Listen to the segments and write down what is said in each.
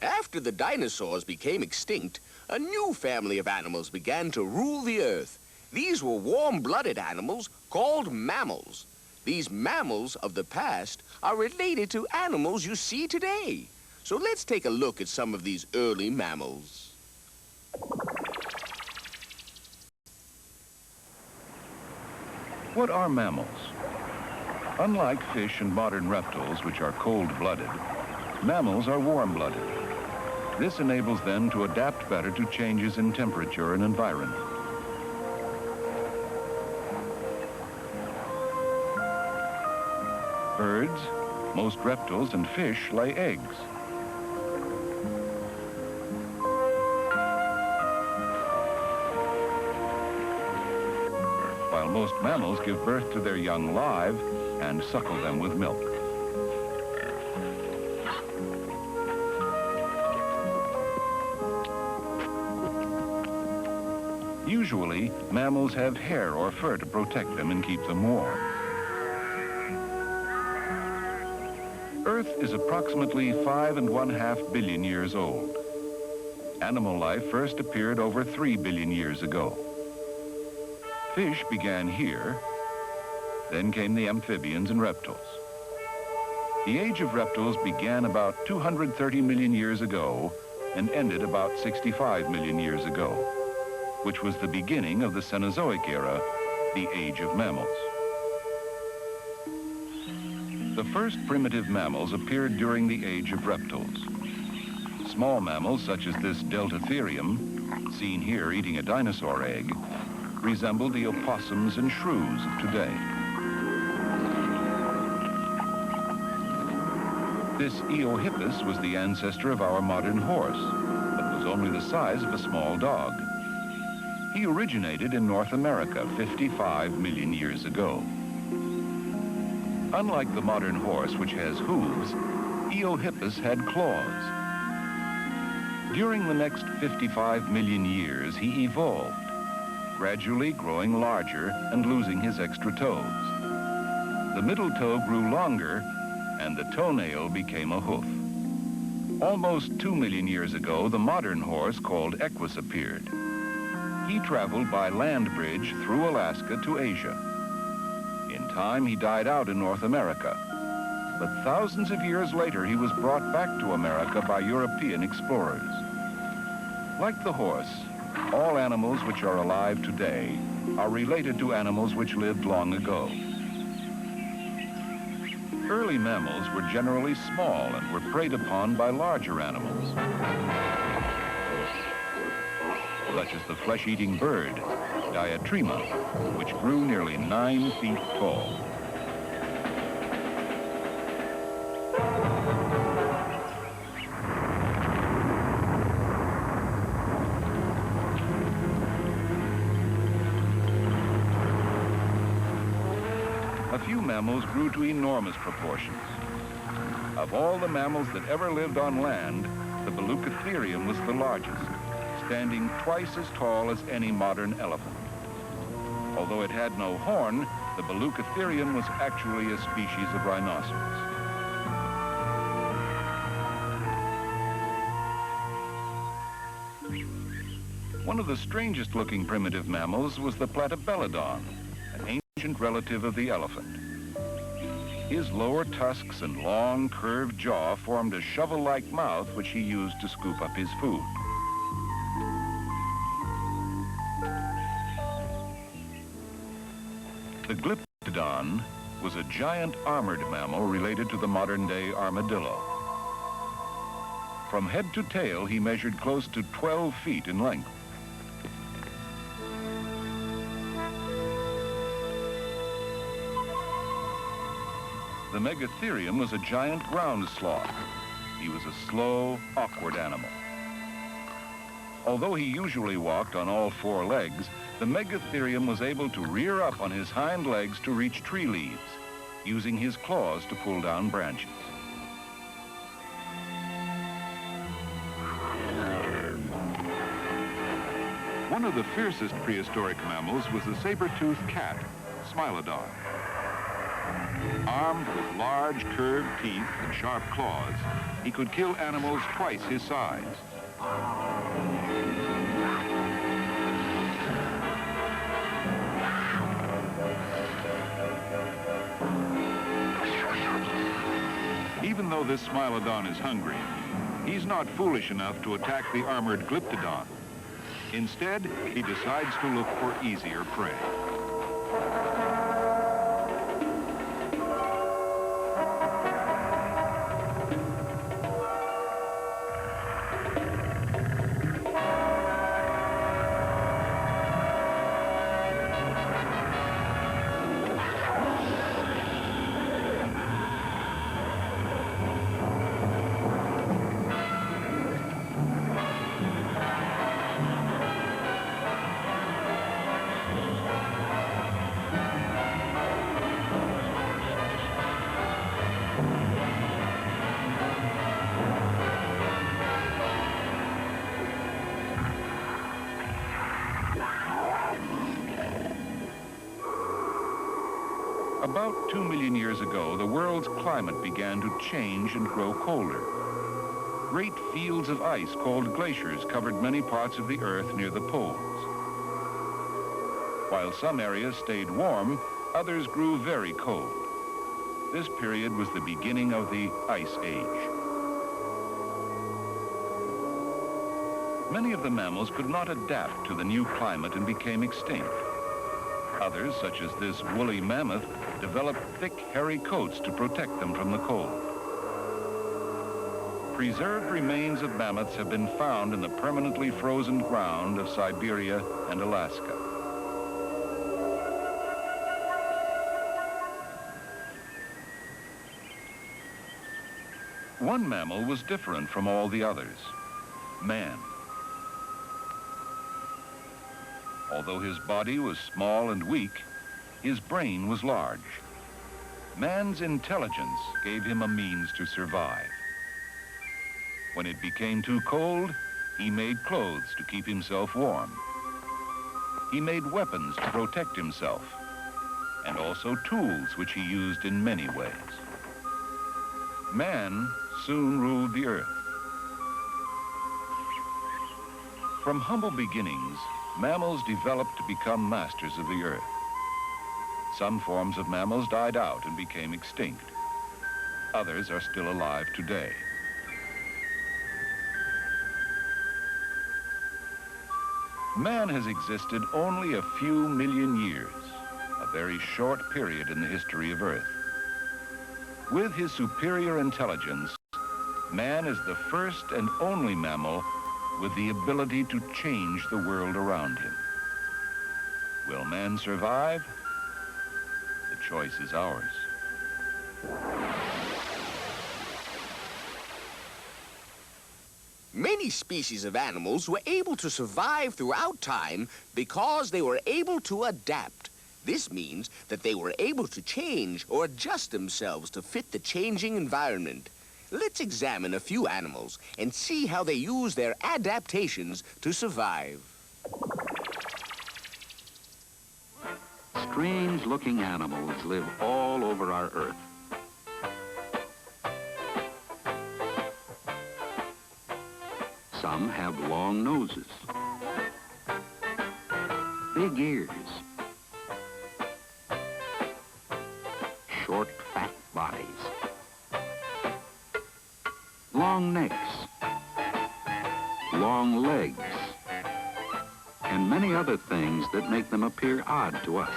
After the dinosaurs became extinct, a new family of animals began to rule the earth. These were warm-blooded animals called mammals. These mammals of the past are related to animals you see today. So let's take a look at some of these early mammals. What are mammals? Unlike fish and modern reptiles, which are cold-blooded, mammals are warm-blooded. This enables them to adapt better to changes in temperature and environment. Birds, most reptiles, and fish lay eggs. While most mammals give birth to their young live and suckle them with milk. Usually, mammals have hair or fur to protect them and keep them warm. Earth is approximately 5.5 billion years old. Animal life first appeared over 3 billion years ago. Fish began here, then came the amphibians and reptiles. The age of reptiles began about 230 million years ago and ended about 65 million years ago, which was the beginning of the Cenozoic era, the age of mammals. The first primitive mammals appeared during the age of reptiles. Small mammals, such as this Deltatherium, seen here eating a dinosaur egg, resembled the opossums and shrews of today. This Eohippus was the ancestor of our modern horse, but was only the size of a small dog. He originated in North America 55 million years ago. Unlike the modern horse, which has hooves, Eohippus had claws. During the next 55 million years, he evolved, gradually growing larger and losing his extra toes. The middle toe grew longer, and the toenail became a hoof. Almost 2 million years ago, the modern horse called Equus appeared. He traveled by land bridge through Alaska to Asia. In time, he died out in North America. But thousands of years later, he was brought back to America by European explorers. Like the horse, all animals which are alive today are related to animals which lived long ago. Early mammals were generally small and were preyed upon by larger animals, such as the flesh-eating bird, Diatrema, which grew nearly 9 feet tall. A few mammals grew to enormous proportions. Of all the mammals that ever lived on land, the Beleucotherium was the largest, standing twice as tall as any modern elephant. Although it had no horn, the Beleucotherium was actually a species of rhinoceros. One of the strangest looking primitive mammals was the Platybelodon, an ancient relative of the elephant. His lower tusks and long, curved jaw formed a shovel-like mouth which he used to scoop up his food. The Glyptodon was a giant armored mammal related to the modern-day armadillo. From head to tail, he measured close to 12 feet in length. The Megatherium was a giant ground sloth. He was a slow, awkward animal. Although he usually walked on all 4 legs, the Megatherium was able to rear up on his hind legs to reach tree leaves, using his claws to pull down branches. One of the fiercest prehistoric mammals was the saber-toothed cat, Smilodon. Armed with large, curved teeth and sharp claws, he could kill animals twice his size. Even though this Smilodon is hungry, he's not foolish enough to attack the armored Glyptodon. Instead, he decides to look for easier prey. About 2 million years ago, the world's climate began to change and grow colder. Great fields of ice called glaciers covered many parts of the Earth near the poles. While some areas stayed warm, others grew very cold. This period was the beginning of the Ice Age. Many of the mammals could not adapt to the new climate and became extinct. Others, such as this woolly mammoth, developed thick, hairy coats to protect them from the cold. Preserved remains of mammoths have been found in the permanently frozen ground of Siberia and Alaska. One mammal was different from all the others: man. Although his body was small and weak, his brain was large. Man's intelligence gave him a means to survive. When it became too cold, he made clothes to keep himself warm. He made weapons to protect himself, and also tools which he used in many ways. Man soon ruled the earth. From humble beginnings, mammals developed to become masters of the earth. Some forms of mammals died out and became extinct. Others are still alive today. Man has existed only a few million years, a very short period in the history of Earth. With his superior intelligence, man is the first and only mammal with the ability to change the world around him. Will man survive? The choice is ours. Many species of animals were able to survive throughout time because they were able to adapt. This means that they were able to change or adjust themselves to fit the changing environment. Let's examine a few animals and see how they use their adaptations to survive. Strange-looking animals live all over our Earth. Some have long noses, big ears, short, fat bodies, long necks, long legs, and many other things that make them appear odd to us.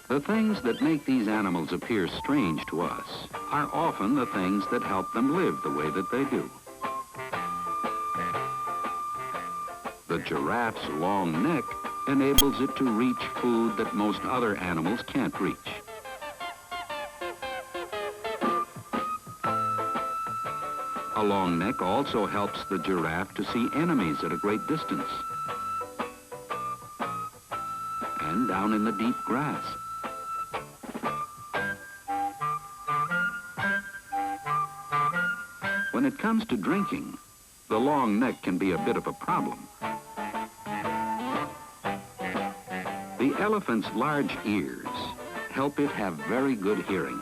The things that make these animals appear strange to us are often the things that help them live the way that they do. The giraffe's long neck enables it to reach food that most other animals can't reach. A long neck also helps the giraffe to see enemies at a great distance and down in the deep grass. When it comes to drinking, the long neck can be a bit of a problem. The elephant's large ears help it have very good hearing.